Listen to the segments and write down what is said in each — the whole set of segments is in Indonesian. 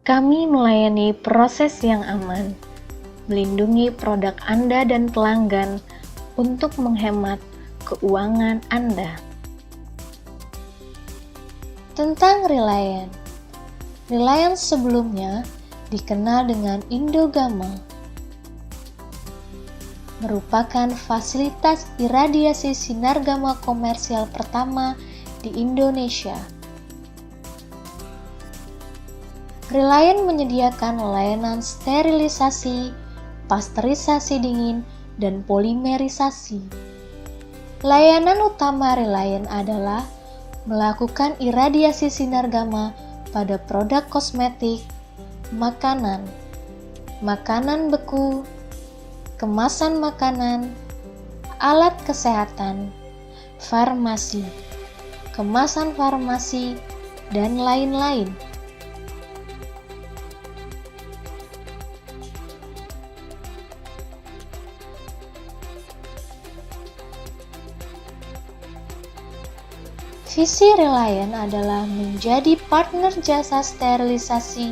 Kami melayani proses yang aman, melindungi produk Anda dan pelanggan untuk menghemat keuangan Anda. Tentang Reliant. Reliant sebelumnya dikenal dengan Indogama, merupakan fasilitas iradiasi sinar gamma komersial pertama di Indonesia. Reliant menyediakan layanan sterilisasi, pasteurisasi dingin, dan polimerisasi. Layanan utama Reliant adalah melakukan iradiasi sinar gamma pada produk kosmetik, makanan, makanan beku, kemasan makanan, alat kesehatan, farmasi, kemasan farmasi, dan lain-lain. Visi Reliant adalah menjadi partner jasa sterilisasi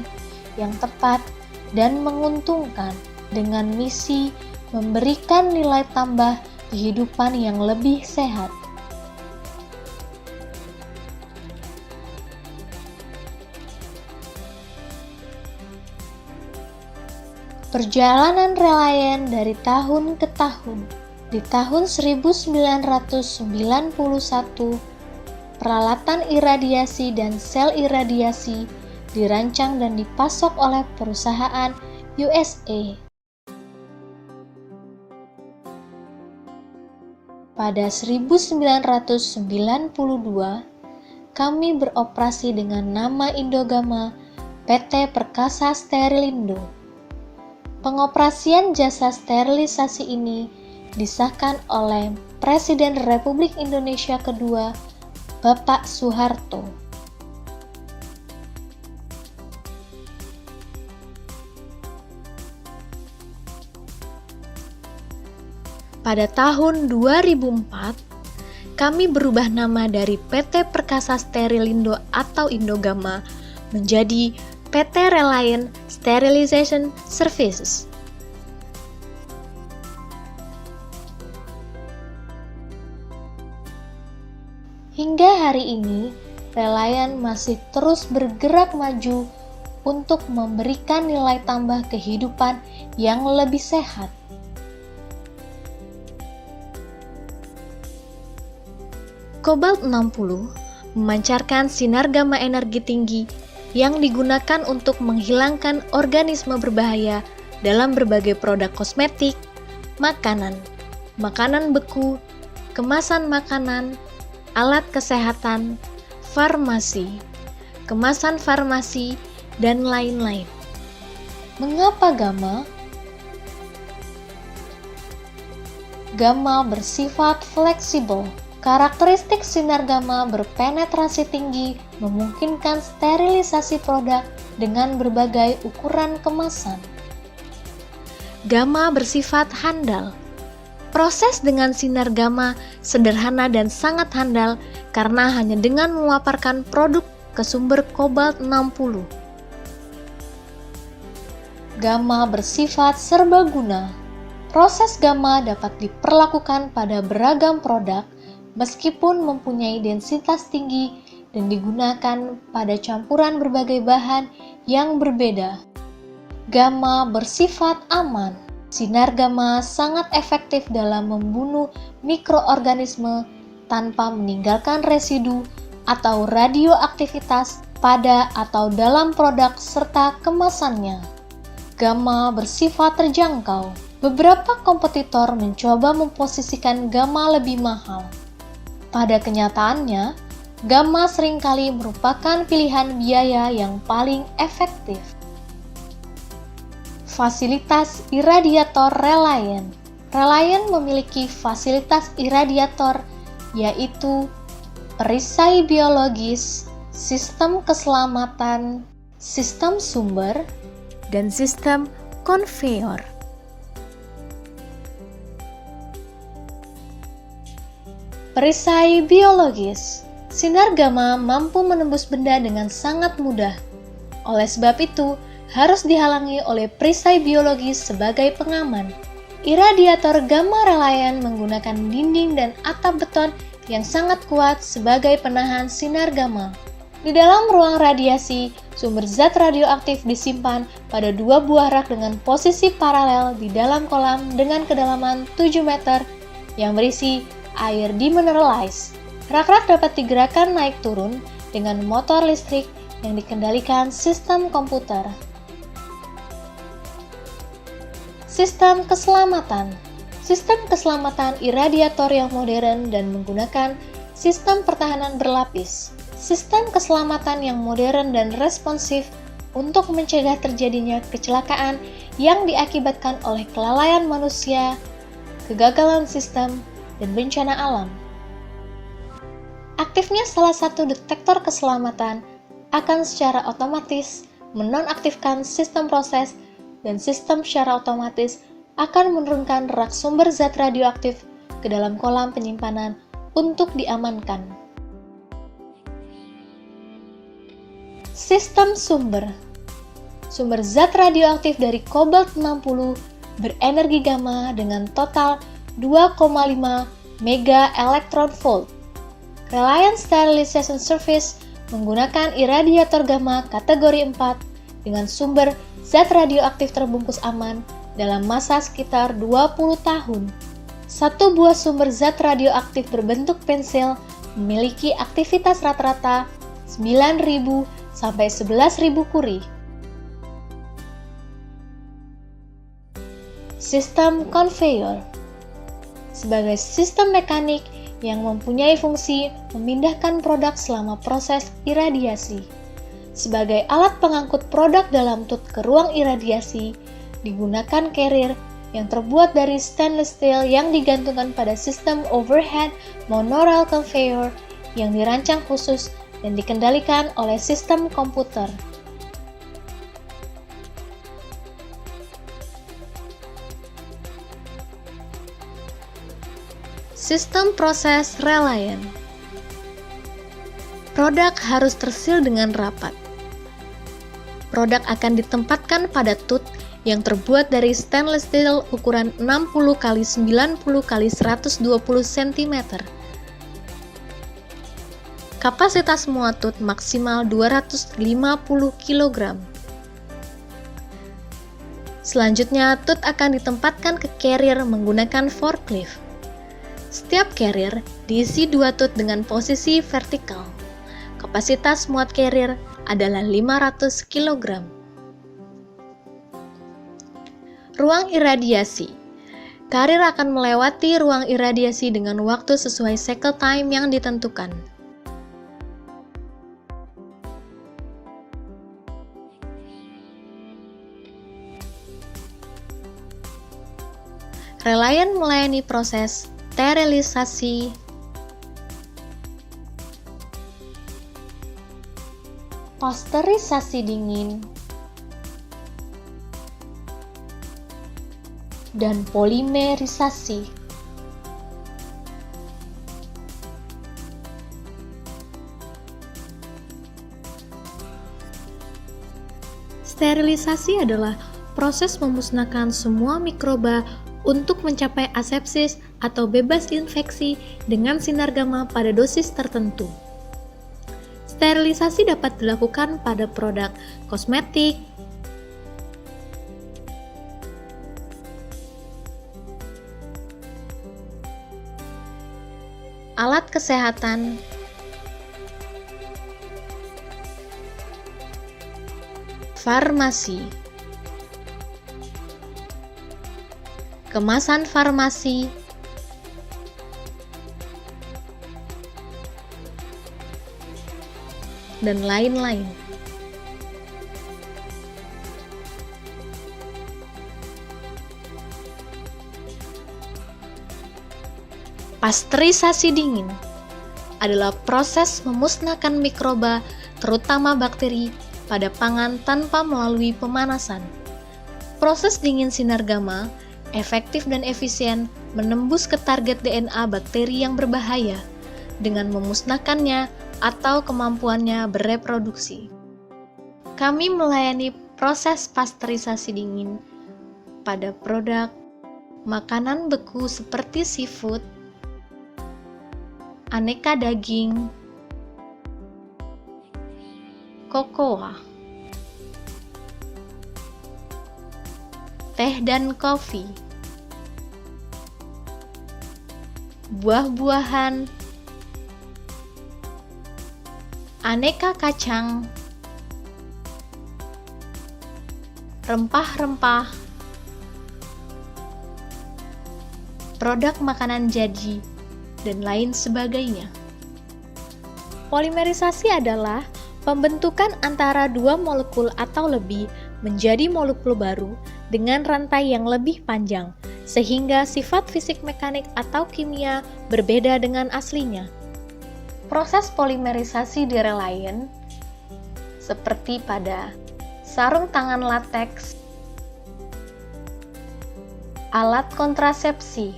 yang tepat dan menguntungkan dengan misi memberikan nilai tambah kehidupan yang lebih sehat. Perjalanan Reliant dari tahun ke tahun. Di tahun 1991, peralatan iradiasi dan sel iradiasi dirancang dan dipasok oleh perusahaan USA. Pada 1992, kami beroperasi dengan nama Indogama PT Perkasa Sterilindo. Pengoperasian jasa sterilisasi ini disahkan oleh Presiden Republik Indonesia kedua, Bapak Soeharto. Pada tahun 2004, kami berubah nama dari PT Perkasa Sterilindo atau Indogama menjadi PT Reliant Sterilization Services. Hingga hari ini, Reliant masih terus bergerak maju untuk memberikan nilai tambah kehidupan yang lebih sehat. Kobalt 60 memancarkan sinar gamma energi tinggi yang digunakan untuk menghilangkan organisme berbahaya dalam berbagai produk kosmetik, makanan, makanan beku, kemasan makanan, alat kesehatan, farmasi, kemasan farmasi, dan lain-lain. Mengapa gamma? Gamma bersifat fleksibel. Karakteristik sinar gamma berpenetrasi tinggi memungkinkan sterilisasi produk dengan berbagai ukuran kemasan. Gamma bersifat handal. Proses dengan sinar gamma sederhana dan sangat handal karena hanya dengan memaparkan produk ke sumber kobalt 60. Gamma bersifat serbaguna. Proses gamma dapat diperlakukan pada beragam produk meskipun mempunyai densitas tinggi dan digunakan pada campuran berbagai bahan yang berbeda. Gamma bersifat aman. Sinar gamma sangat efektif dalam membunuh mikroorganisme tanpa meninggalkan residu atau radioaktivitas pada atau dalam produk serta kemasannya. Gamma bersifat terjangkau. Beberapa kompetitor mencoba memposisikan gamma lebih mahal. Pada kenyataannya, gamma seringkali merupakan pilihan biaya yang paling efektif. Fasilitas iradiator Reliant. Reliant memiliki fasilitas iradiator yaitu perisai biologis, sistem keselamatan, sistem sumber, dan sistem konveyor. Perisai biologis. Sinar gamma mampu menembus benda dengan sangat mudah. Oleh sebab itu, harus dihalangi oleh perisai biologis sebagai pengaman. Iradiator gamma reliant menggunakan dinding dan atap beton yang sangat kuat sebagai penahan sinar gamma. Di dalam ruang radiasi, sumber zat radioaktif disimpan pada 2 buah rak dengan posisi paralel di dalam kolam dengan kedalaman 7 meter yang berisi air demineralized. Rak-rak dapat digerakkan naik turun dengan motor listrik yang dikendalikan sistem komputer. Sistem keselamatan. Sistem keselamatan iradiator yang modern dan menggunakan sistem pertahanan berlapis. Sistem keselamatan yang modern dan responsif untuk mencegah terjadinya kecelakaan yang diakibatkan oleh kelalaian manusia, kegagalan sistem, dan bencana alam. Aktifnya salah satu detektor keselamatan akan secara otomatis menonaktifkan sistem proses dan sistem secara otomatis akan menurunkan rak sumber zat radioaktif ke dalam kolam penyimpanan untuk diamankan. Sistem sumber. Sumber zat radioaktif dari kobalt-60 berenergi gamma dengan total 2,5 mega electron volt. Reliant Sterilization Service menggunakan iradiator gamma kategori 4 dengan sumber zat radioaktif terbungkus aman dalam masa sekitar 20 tahun. Satu buah sumber zat radioaktif berbentuk pensil memiliki aktivitas rata-rata 9.000 sampai 11.000 Curie. Sistem conveyor. Sebagai sistem mekanik yang mempunyai fungsi memindahkan produk selama proses iradiasi. Sebagai alat pengangkut produk dalam tut ke ruang iradiasi, digunakan carrier yang terbuat dari stainless steel yang digantungkan pada sistem overhead monorail conveyor yang dirancang khusus dan dikendalikan oleh sistem komputer. Sistem proses reliant. Produk harus tersil dengan rapat. Produk akan ditempatkan pada tut yang terbuat dari stainless steel ukuran 60 x 90 x 120 cm. Kapasitas muat tut maksimal 250 kg. Selanjutnya, tut akan ditempatkan ke carrier menggunakan forklift. Setiap carrier diisi 2 tut dengan posisi vertikal. Kapasitas muat carrier adalah 500 kg. Ruang iradiasi. Carrier akan melewati ruang iradiasi dengan waktu sesuai cycle time yang ditentukan. Reliant melayani proses sterilisasi, pasteurisasi dingin, dan polimerisasi. Sterilisasi adalah proses memusnahkan semua mikroba untuk mencapai asepsis atau bebas infeksi dengan sinar gamma pada dosis tertentu. Sterilisasi dapat dilakukan pada produk kosmetik, alat kesehatan, farmasi, kemasan farmasi, dan lain-lain. Pasteurisasi dingin adalah proses memusnahkan mikroba, terutama bakteri, pada pangan tanpa melalui pemanasan. Proses dingin sinar gamma efektif dan efisien menembus ke target DNA bakteri yang berbahaya dengan memusnahkannya atau kemampuannya bereproduksi. Kami melayani proses pasteurisasi dingin pada produk makanan beku seperti seafood, aneka daging, kokoa, teh dan kopi, buah-buahan, aneka kacang, rempah-rempah, produk makanan jadi, dan lain sebagainya. Polimerisasi adalah pembentukan antara dua molekul atau lebih menjadi molekul baru dengan rantai yang lebih panjang, sehingga sifat fisik mekanik atau kimia berbeda dengan aslinya. Proses polimerisasi di relayen, seperti pada sarung tangan lateks, alat kontrasepsi,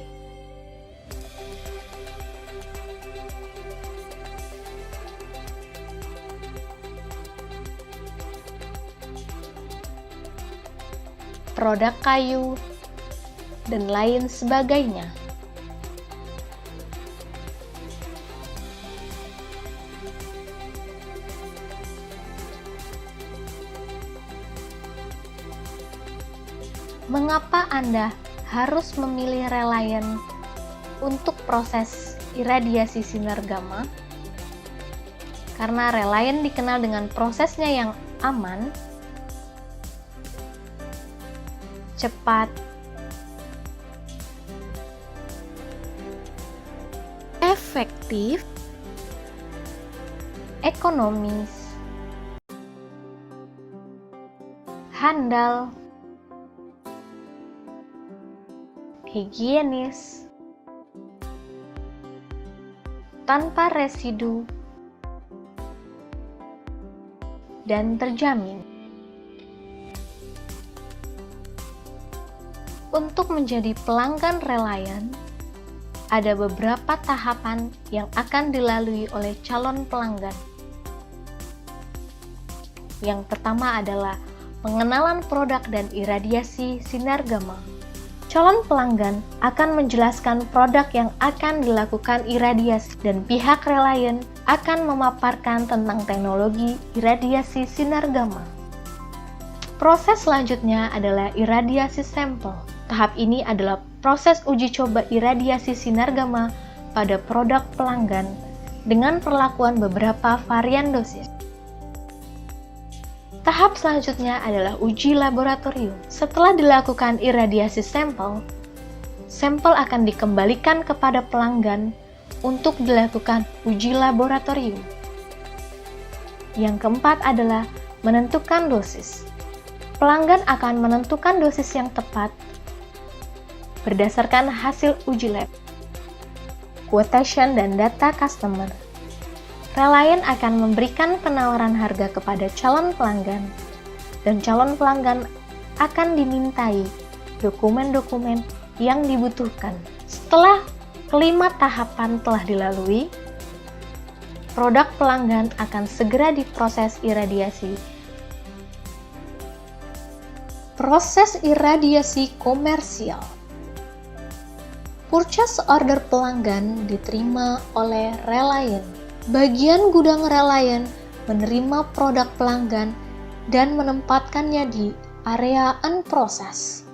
produk kayu, dan lain sebagainya. Mengapa Anda harus memilih relayen untuk proses iradiasi sinar gamma? Karena relayen dikenal dengan prosesnya yang aman, cepat, efektif, ekonomis, handal, higienis, tanpa residu, dan terjamin. Untuk menjadi pelanggan relayen, ada beberapa tahapan yang akan dilalui oleh calon pelanggan. Yang pertama adalah pengenalan produk dan iradiasi sinar gamma. Calon pelanggan akan menjelaskan produk yang akan dilakukan iradiasi dan pihak relayen akan memaparkan tentang teknologi iradiasi sinar gamma. Proses selanjutnya adalah iradiasi sampel. Tahap ini adalah proses uji coba iradiasi sinar gamma pada produk pelanggan dengan perlakuan beberapa varian dosis. Tahap selanjutnya adalah uji laboratorium. Setelah dilakukan iradiasi sampel, sampel akan dikembalikan kepada pelanggan untuk dilakukan uji laboratorium. Yang keempat adalah menentukan dosis. Pelanggan akan menentukan dosis yang tepat berdasarkan hasil uji lab, quotation, dan data customer. Relayen akan memberikan penawaran harga kepada calon pelanggan, dan calon pelanggan akan dimintai dokumen-dokumen yang dibutuhkan. Setelah kelima tahapan telah dilalui, produk pelanggan akan segera diproses iradiasi. Proses iradiasi komersial. Purchase order pelanggan diterima oleh relayen. Bagian gudang relayen menerima produk pelanggan dan menempatkannya di area unprocess.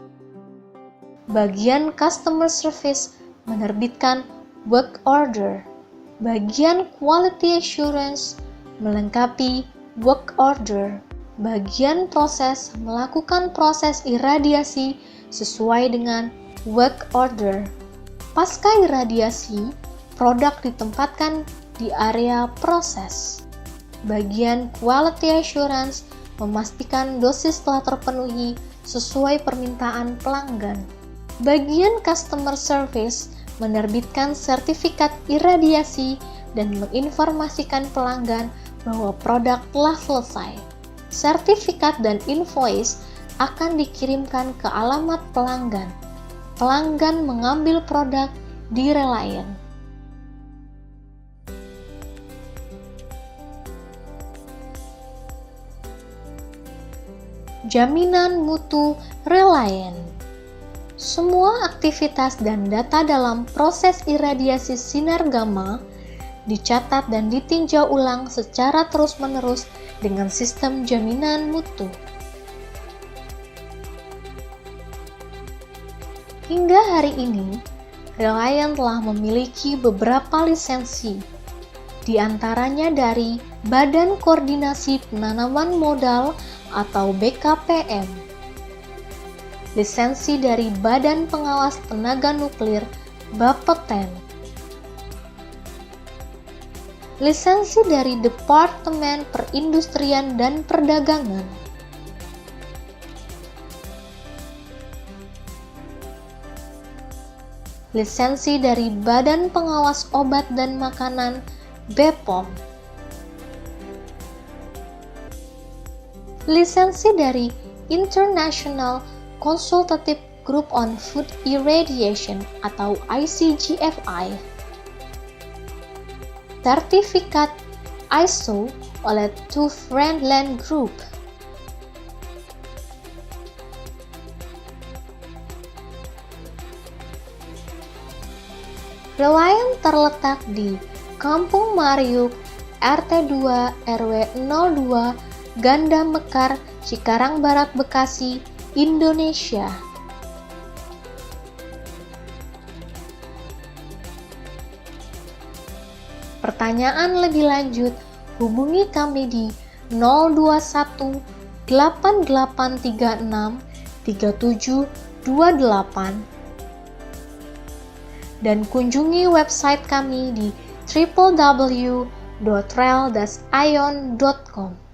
Bagian customer service menerbitkan work order. Bagian quality assurance melengkapi work order. Bagian proses melakukan proses iradiasi sesuai dengan work order. Pasca iradiasi, produk ditempatkan di area proses. Bagian quality assurance memastikan dosis telah terpenuhi sesuai permintaan pelanggan. Bagian customer service menerbitkan sertifikat iradiasi dan menginformasikan pelanggan bahwa produk telah selesai. Sertifikat dan invoice akan dikirimkan ke alamat pelanggan. Pelanggan mengambil produk di relayen. Jaminan mutu Reliant. Semua aktivitas dan data dalam proses iradiasi sinar gamma dicatat dan ditinjau ulang secara terus-menerus dengan sistem jaminan mutu. Hingga hari ini, Reliant telah memiliki beberapa lisensi, di antaranya dari Badan Koordinasi Penanaman Modal atau BKPM, lisensi dari Badan Pengawas Tenaga Nuklir Bapeten, lisensi dari Departemen Perindustrian dan Perdagangan, lisensi dari Badan Pengawas Obat dan Makanan BPOM, lisensi dari International Consultative Group on Food Irradiation atau ICGFI, sertifikat ISO oleh TÜV Rheinland Group, Reliant terletak di Kampung Mariuk, RT 2 RW 02, Ganda Mekar, Cikarang Barat, Bekasi, Indonesia. Pertanyaan lebih lanjut, hubungi kami di 021 8836 3728 dan kunjungi website kami di www.rel-ion.com.